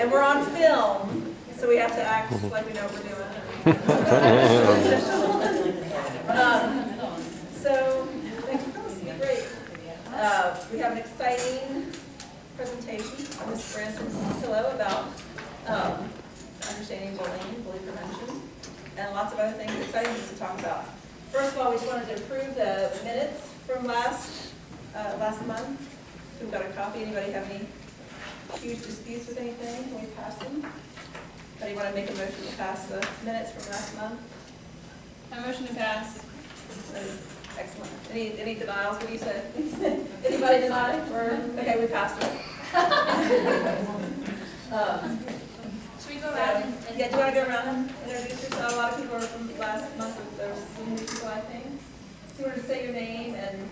And we're on film, so we have to act like we know what we're doing. So, thanks for coming. It's been great. We have an exciting presentation by Ms. Branson's pillow about understanding bullying, bully prevention, and lots of other things, exciting things to talk about. First of all, we just wanted to approve the minutes from last month. We've got a copy. Anybody have any huge disputes with anything? Can we pass them? Anybody want to make a motion to pass the minutes from last month? A motion to pass. Excellent. Any denials? What do you say? Anybody deny? Okay, we passed it. Should we go around and yeah, do you want to go around and introduce yourself? A lot of people are from last month. There's some new people, I think. So you want to say your name and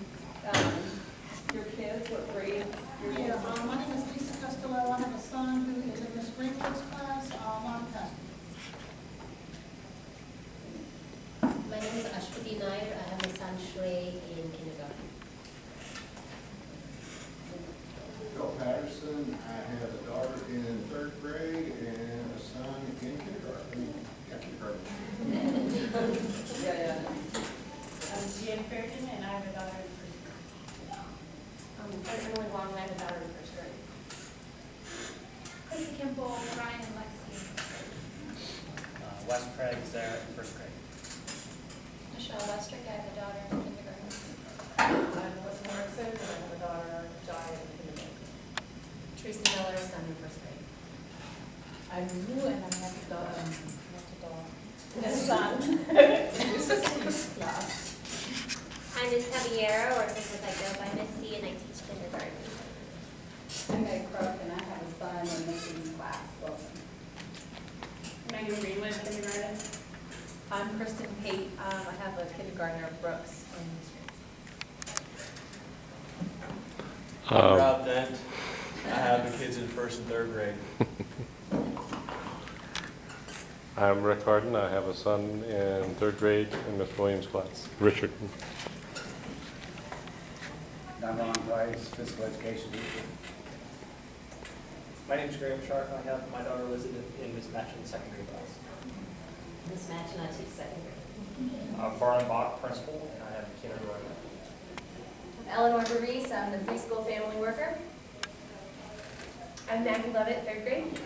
your kids, what grade your kids are? My name is Lisa Costello. I have a son who is in Miss Greenwood's class. I'm Pastor. My name is Ashwati Nair. I have a son, Shrey, in kindergarten. Bill Patterson. I have a daughter in 3rd grade and a son in kindergarten. Yeah. I'm Jan Fairton, and I have a daughter in 1st grade. I'm Emily Wong, and I have a daughter in 1st grade. Lisa Kimball, Ryan, and Lexi. Wes Craig, Sarah, in 1st grade. Michelle Westrick, I have a daughter in kindergarten. I'm Melissa Morrison, and I have a daughter, Jai, in kindergarten. Teresa Miller, son in 1st grade. I'm Lou, and I have a daughter. A son. I'm Miss Caballero, or because I go by Miss C, and I teach kindergarten. I'm Meg Crook, and I have a son in Missy's class, Wilson. Megan Greenwood, kindergarten. I'm Kristen Pate. I have a kindergartner, Brooks, in I'm Rob Dent. I have the kids in 1st and 3rd grade. I'm Rick Harden. I have a son in 3rd grade in Miss Williams' class. Richard. I'm Ron Price, physical education teacher. My name is Graham Sharp. I have my daughter Elizabeth in Miss Matchin's 2nd grade class. Miss Match, and I teach 2nd grade. I'm Barnum Bach, principal, and I have a kindergarten. Eleanor Reese, I'm the preschool family worker. I'm Maggie Lovett, 3rd grade.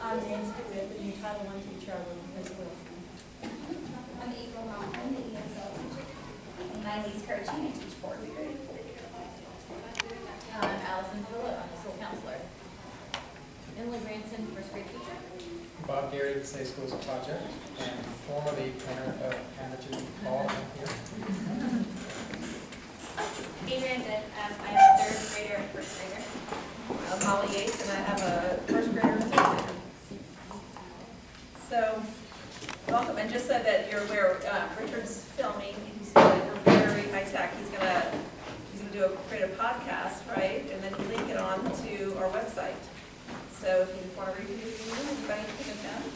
I'm Nancy Smith, the new Title I teacher of Miss Wilson. I'm April Mountain, the ESL teacher. And I'm Lise Kirchie, I teach 4th grade. I'm Allison Phillip, I'm the school counselor. Emily Branson, 1st grade teacher. Bob Gary, the State Schools Project, and formerly parent of Hannah Paul here. Adrian, I'm a 3rd grader and 1st grader. I'm Holly Yates, and I have a 1st grader and 2nd grader. So, welcome. And just so that you're aware, Richard's filming. He's very high tech. He's gonna create a podcast, right? And then link it on to our website. So if you want to read it, anybody can attend.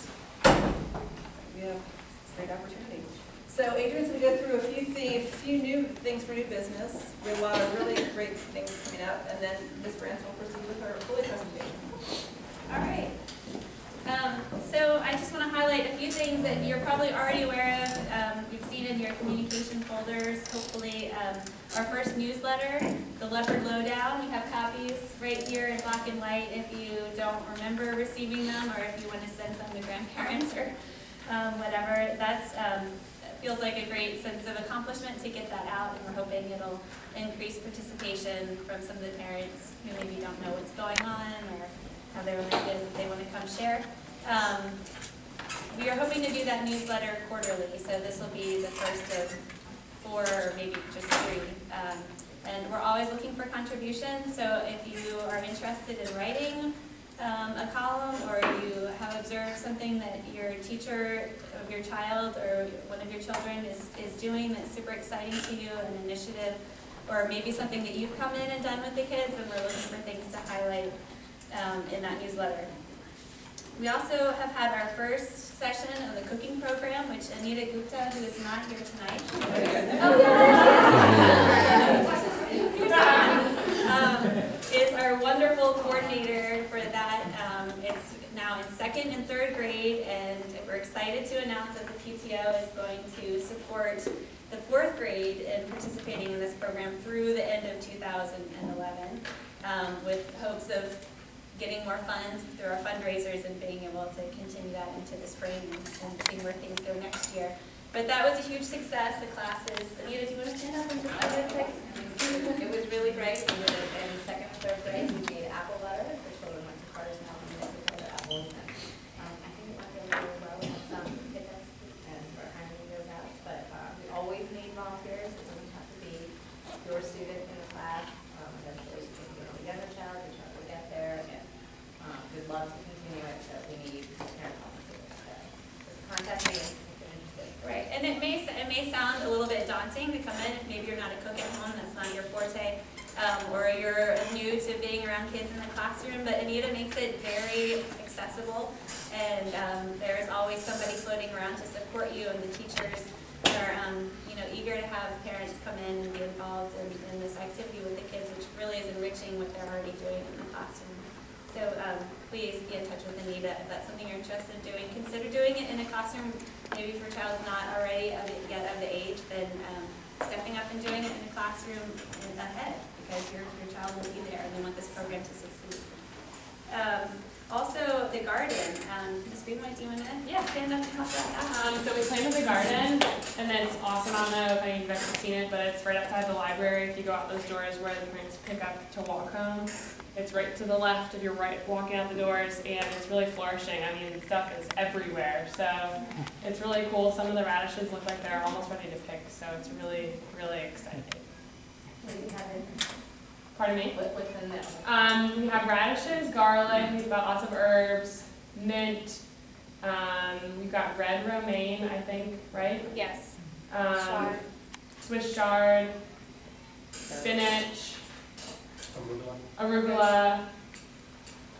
We have a great opportunity. So Adrian's going to go through a few new things for new business. We have a lot of really great things coming up, and then Ms. Branson will proceed with her fully presentation. All right. So I just want to highlight a few things that you're probably already aware of. You've seen in your communication folders, hopefully, our first newsletter, the Leopard Lowdown. You have copies right here in black and white if you don't remember receiving them, or if you want to send some to grandparents or whatever. That's feels like a great sense of accomplishment to get that out, and we're hoping it'll increase participation from some of the parents who maybe don't know what's going on or how their life is that they want to come share. We are hoping to do that newsletter quarterly, so this will be the first of 4 or maybe just 3. And we're always looking for contributions, so if you are interested in writing a column, or you have observed something that your teacher of your child or one of your children is doing that's super exciting to you, an initiative, or maybe something that you've come in and done with the kids, and we're looking for things to highlight in that newsletter. We also have had our first session of the cooking program, which Anita Gupta, who is not here tonight, is our wonderful coordinator for that. It's 2nd and 3rd grade, and we're excited to announce that the PTO is going to support the 4th grade in participating in this program through the end of 2011, with hopes of getting more funds through our fundraisers and being able to continue that into the spring and seeing where things go next year. But that was a huge success. The classes, Anita, do you want to stand up and just give it a quick? It was really great. We did it in 2nd and 3rd grade. We made apple butter. The children went to Carter's Mountain and they prepared their apples. And I think it went really well. We had some pickups and we're handing those out. But we always need volunteers. It doesn't have to be your student in the class. Eventually, you can get a younger child. Your child will get there. And we'd love to continue it. So we need parent volunteers. So contact me. Right, and it may sound a little bit daunting to come in if maybe you're not a cook at home, that's not your forte, or you're new to being around kids in the classroom, but Anita makes it very accessible, and there's always somebody floating around to support you, and the teachers are eager to have parents come in and be involved in this activity with the kids, which really is enriching what they're already doing in the classroom. So please be in touch with Anita if that's something you're interested in doing. Consider doing it in a classroom. Maybe if your child's not already yet of the age, then stepping up and doing it in a classroom ahead, because your child will be there and they want this program to succeed. Also, the garden. Ms. Greenway, do you want to stand up and talk about that? So we planted the garden, and then it's awesome. I don't know if any of you guys have seen it, but it's right outside the library. If you go out those doors where the parents pick up to walk home, it's right to the left if you're walking out the doors, and it's really flourishing. I mean, stuff is everywhere, so it's really cool. Some of the radishes look like they're almost ready to pick, so it's really, really exciting. What do you have in? Pardon me? What's in that? We have radishes, garlic, we've got lots of herbs, mint, we've got red romaine, I think, right? Yes. Chard. Swiss chard, spinach, arugula.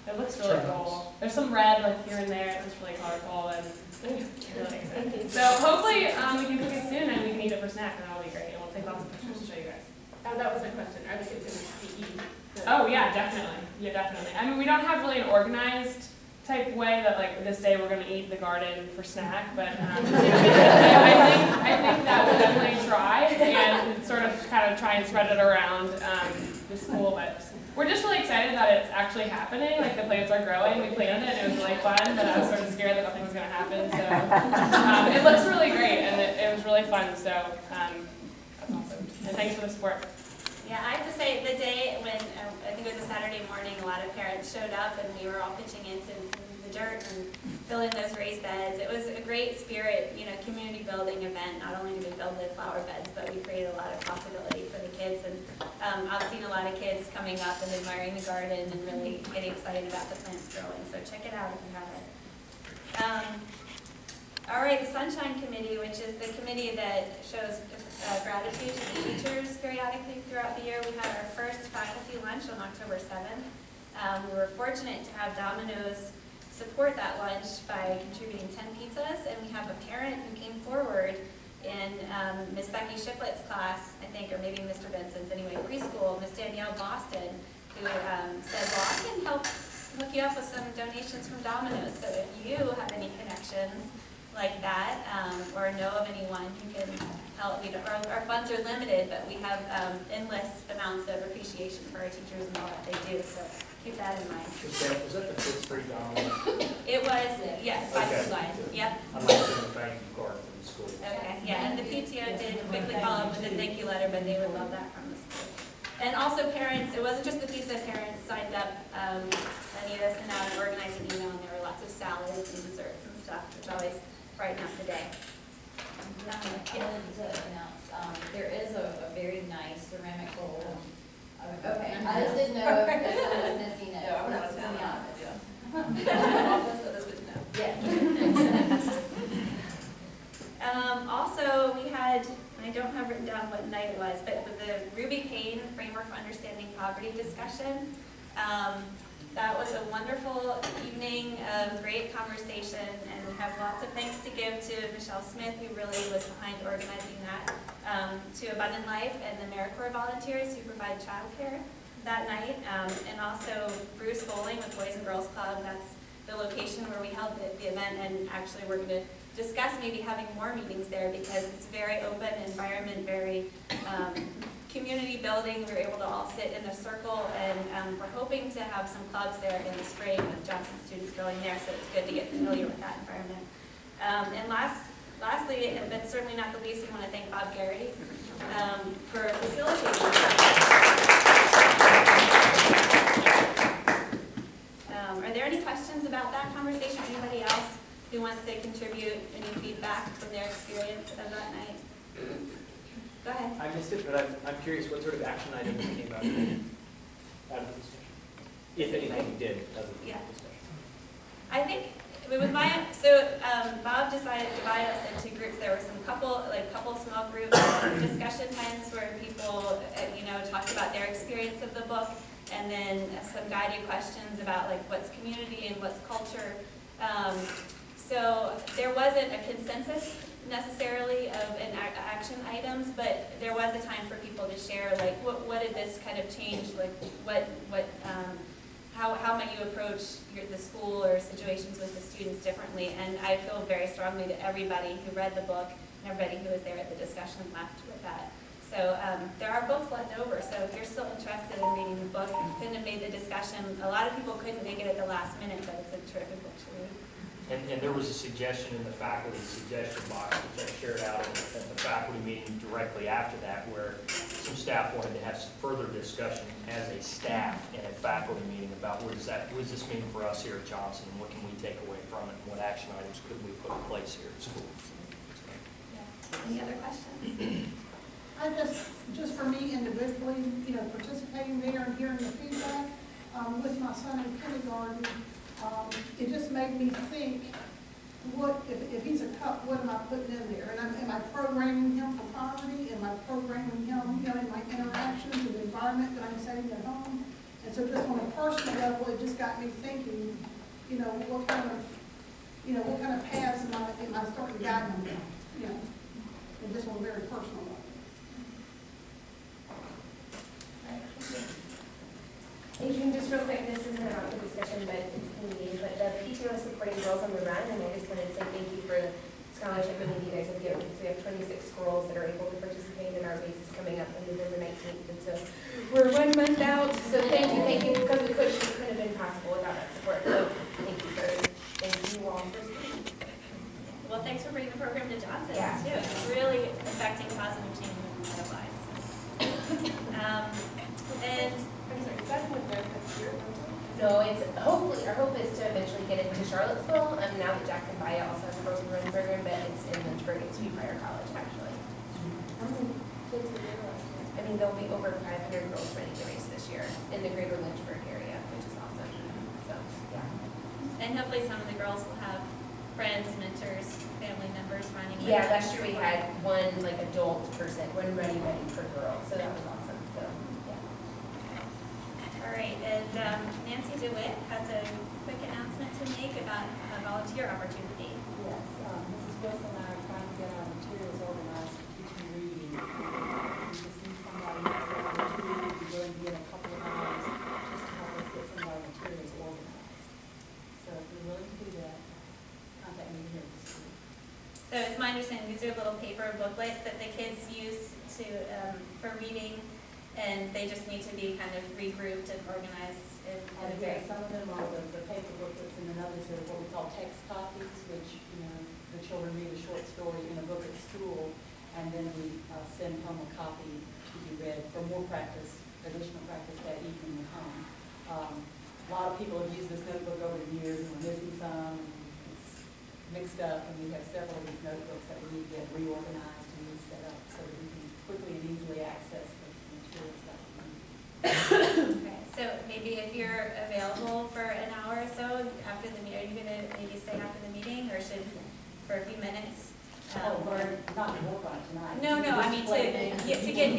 It looks really cool. There's some red like here and there. It looks really colorful and really exciting. So hopefully we can cook it soon and we can eat it for snack, and that'll be great. And we'll take lots of pictures to show you guys. Oh, that was my question. Are the kids going to be eating? Oh yeah, definitely. Yeah, definitely. I mean, we don't have really an organized type way that like this day we're going to eat the garden for snack, but I think that we'll definitely try and sort of kind of try and spread it around the school. But we're just really excited that it's actually happening. Like the plants are growing. We planted it and it was really fun, but I was sort of scared that nothing was going to happen. So it looks really great and it was really fun. So that's awesome. And thanks for the support. Yeah, I have to say, the day when, I think it was a Saturday morning, a lot of parents showed up and we were all pitching into the dirt and filling those raised beds. It was a great spirit, community building event. Not only did we build the flower beds, but we created a lot of possibility for the kids. And I've seen a lot of kids coming up and admiring the garden and really getting excited about the plants growing. So check it out if you haven't. All right, the Sunshine Committee, which is the committee that shows gratitude to the teachers periodically throughout the year. We had our first faculty lunch on October 7th. We were fortunate to have Domino's support that lunch by contributing 10 pizzas, and we have a parent who came forward in Miss Becky Shiflett's class, I think, or maybe Mr. Benson's, anyway, preschool, Miss Danielle Boston, who said, well, I can help hook you up with some donations from Domino's, so if you have any connections like that, or know of anyone who can help. Our funds are limited, but we have endless amounts of appreciation for our teachers and all that they do, so keep that in mind. Was that the kids free Domino's? It was, yes, by Okay. design, yep. I'm not saying thank you card from the school. Okay, yeah, and the PTO did quickly follow up with a thank you letter, but they would love that from the school. And also parents, it wasn't just the pizza, parents signed up. Anita sent out an organizing email, and there were lots of salads and desserts and stuff, which always brighten up the day. I wanted to announce, there is a very nice ceramic bowl. Okay, I just didn't know if someone was missing it. No, I'm not That's down. in the office. So that's good to know. Yes. Also, we had, I don't have written down what night it was, but with the Ruby Payne Framework for Understanding Poverty discussion. That was a wonderful evening of great conversation, and we have lots of thanks to give to Michelle Smith, who really was behind organizing that, to Abundant Life and the AmeriCorps volunteers who provide childcare that night, and also Bruce Bowling with Boys and Girls Club. That's the location where we held the event, and actually we're going to discuss maybe having more meetings there because it's a very open environment, very community building. We were able to all sit in a circle, and we're hoping to have some clubs there in the spring with Johnson students going there, so it's good to get familiar with that environment. And lastly, but certainly not the least, we want to thank Bob Garrity for facilitating. Are there any questions about that conversation? Anybody else who wants to contribute any feedback from their experience of that night? Go ahead. I missed it, but I'm curious what sort of action items came out of the discussion, if anything did as of the discussion. I think Bob decided to divide us into groups. There were some couple small group discussion times where people, talked about their experience of the book, and then some guided questions about like what's community and what's culture. So there wasn't a consensus necessarily of action items, but there was a time for people to share like what did this kind of change, like how might you approach the school or situations with the students differently. And I feel very strongly that everybody who read the book and everybody who was there at the discussion left with that. So there are books left over, so if you're still interested in reading the book, you couldn't have made the discussion. A lot of people couldn't make it at the last minute, but it's a terrific book to read. And there was a suggestion in the faculty suggestion box, which I shared out at the faculty meeting directly after that, where some staff wanted to have some further discussion as a staff in a faculty meeting about what does this mean for us here at Johnson, and what can we take away from it, and what action items could we put in place here at school. Yeah. Any other questions? I just for me individually, participating there and hearing the feedback with my son in kindergarten, it just made me think, what if he's a cup, what am I putting in there? And am I programming him for poverty? Am I programming him, in my interactions and the environment that I'm setting at home? And so just on a personal level, it just got me thinking, what kind of paths am I starting to guide him down? And just on a very personal level. Adrian, just real quick, this isn't about the discussion, but it's in the meeting, but the PTO is supporting Girls on the Run, and I just wanted to say thank you for the scholarship and you guys have given. So we have 26 girls that are able to participate in our races coming up on November 19th, and so we're 1 month out, so thank you, because it couldn't have been possible without that support, so thank you all for supporting. Well, thanks for bringing the program to Johnson, Yeah. too. It's really affecting positive change in their lives. And I'm sorry, is that what they're here? No, it's hopefully, our hope is to eventually get it to Charlottesville. Now that Jackson Via also has a Girls on the Run program, but it's in Lynchburg at Sweet Briar College, actually. How many kids are there last year? I mean, there'll be over 500 girls running the race this year in the greater Lynchburg area, which is awesome. So, yeah. And hopefully some of the girls will have friends, mentors, family members running. Yeah, last year we had one adult person, one running buddy per girl, so that was awesome. So, yeah. All right, and Nancy DeWitt has a quick announcement to make about a volunteer opportunity. Yes, Mrs. Wilson and I are trying to get our materials organized for teaching reading. We just need somebody who has the opportunity to go and get a couple of hours just to help us get some of our materials organized. So if you're willing to do that, contact me here. So it's my understanding these are little paper booklets that the kids use for reading, and they just need to be kind of regrouped and organized. Some of them are the paper booklets, and then others are what we call text copies, which the children read a short story in a book at school, and then we send home a copy to be read for more practice, additional practice that evening at home. A lot of people have used this notebook over the years, and we're missing some. It's mixed up, and we have several of these notebooks that we need to get reorganized and reset up so that we can quickly and easily access the materials that we need. Okay, so maybe if you're available for an hour or so after the meeting, are you going to maybe stay after the meeting, or should for a few minutes? Or not to work on it tonight. No, I mean to get